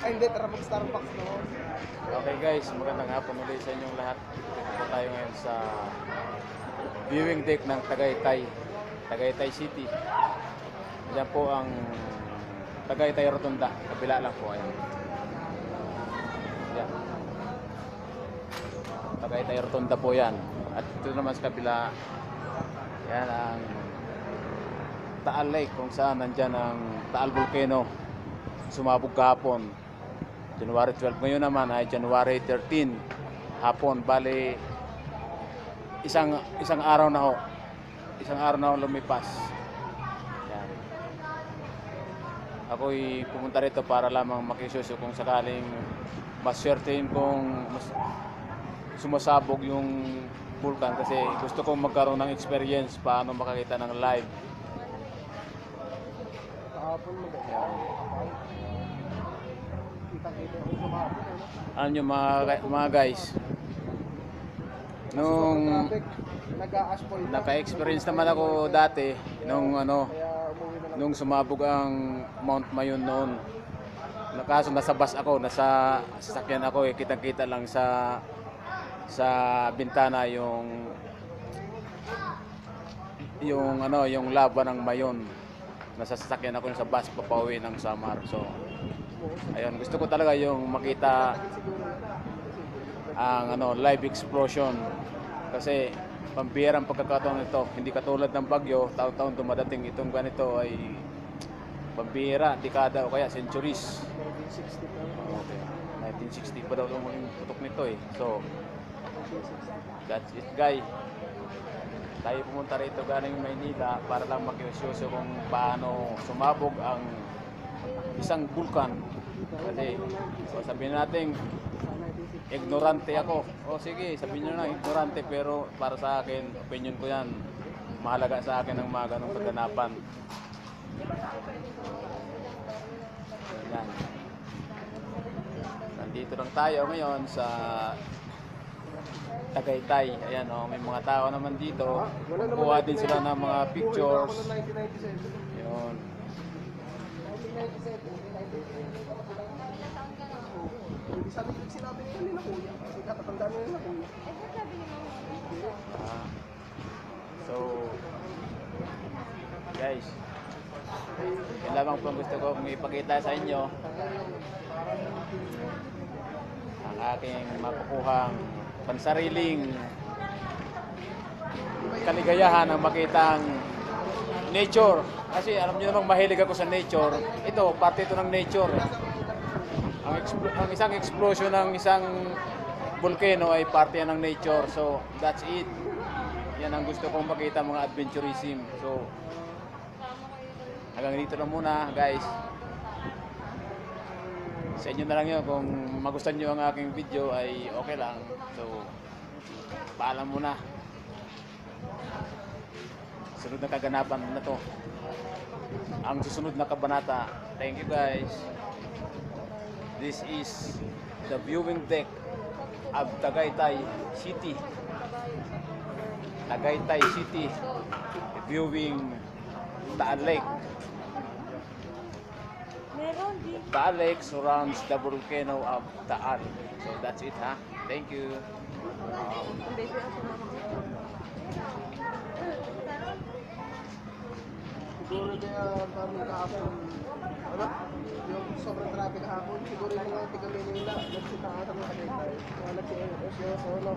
Ay, hindi, tara mag-Starbucks no. Okay guys, magandang hapon ulit sa inyong lahat. Dito po tayo ngayon sa viewing deck ng Tagaytay, Tagaytay City. Diyan po ang Tagaytay Rotunda, kabila lang po ayan. Yan. Tagaytay Rotunda po yan. At ito naman sa kabila, yan ang Taal Lake kung saan nandyan ang Taal Volcano. Sumabog kahapon. January 12. Ngayon naman ay January 13 hapon. Bali isang araw na ho. Isang araw na ho lumipas. Yan. Ako'y pumunta rito para lamang makisuso kung sakaling maswertein kung sumasabog yung vulkan kasi gusto kong magkaroon ng experience paano makakita ng live. Kahapon maganda. Kita-kita yung sumabog. Ano nyo mga guys, nung nag-a-asphalt. naka-experience naman ako dati nung Kaya umuwi na lang. nung sumabog ang Mount Mayon noon. Nakaso nasa bus ako, nasa sasakyan ako eh, kitang-kita lang sa bintana yung lava ng Mayon. Nasa sasakyan ako sa bus papauwi ng Samar. So ayun, gusto ko talaga yung makita ang live explosion kasi pambihirang pagkakataon nito, hindi katulad ng bagyo, taon-taon dumadating itong ganito ay pambihira, dekada o kaya centuries. 1960 pa. Okay. 1960 pa daw yung maging putok nito eh. So that's it guys. Tayo pumunta rito galing Maynila para lang makiusyoso kung paano sumabog ang isang bulkan. Kasi so sabihin natin ignorante ako. O sige, sabihin nyo na ignorante pero para sa akin, opinion ko yan. Mahalaga sa akin ang mga ganong kaganapan. Yan. Nandito lang tayo ngayon sa Tagaytay. Ayan may mga tao naman dito. Kukuha din sila ng mga pictures. Yun. 1997. Sabi ko sinabi niya nila kuya. Kasi katatandaan nila kuya. So guys, yan lamang po gusto kong ipakita sa inyo ang aking makukuhang pansariling kaligayahan ng makitang nature. Kasi alam niyo namang mahilig ako sa nature. Ito, parte ito ng nature. Ang isang explosion ng isang volcano ay parte yan ng nature. So, that's it. Yan ang gusto kong makita mga adventurism. So, hanggang dito lang muna guys. Sa inyo na lang yun. Kung magustuhan nyo ang aking video ay okay lang. So, paalam muna. Sunod na kaganapan na to. Ang susunod na kabanata. Thank you guys. This is the viewing deck of Tagaytay City. Tagaytay City viewing Taal Lake. Taal Lake surrounds the volcano of Taal. So that's it ha. Thank you. Siguro kaya kami kahapon. Ano? Yung sobrang traffic kahapon. Siguro yung mga tiga Manila. Nagsita ka sa mga Tagaytay. Mga nagsiyo.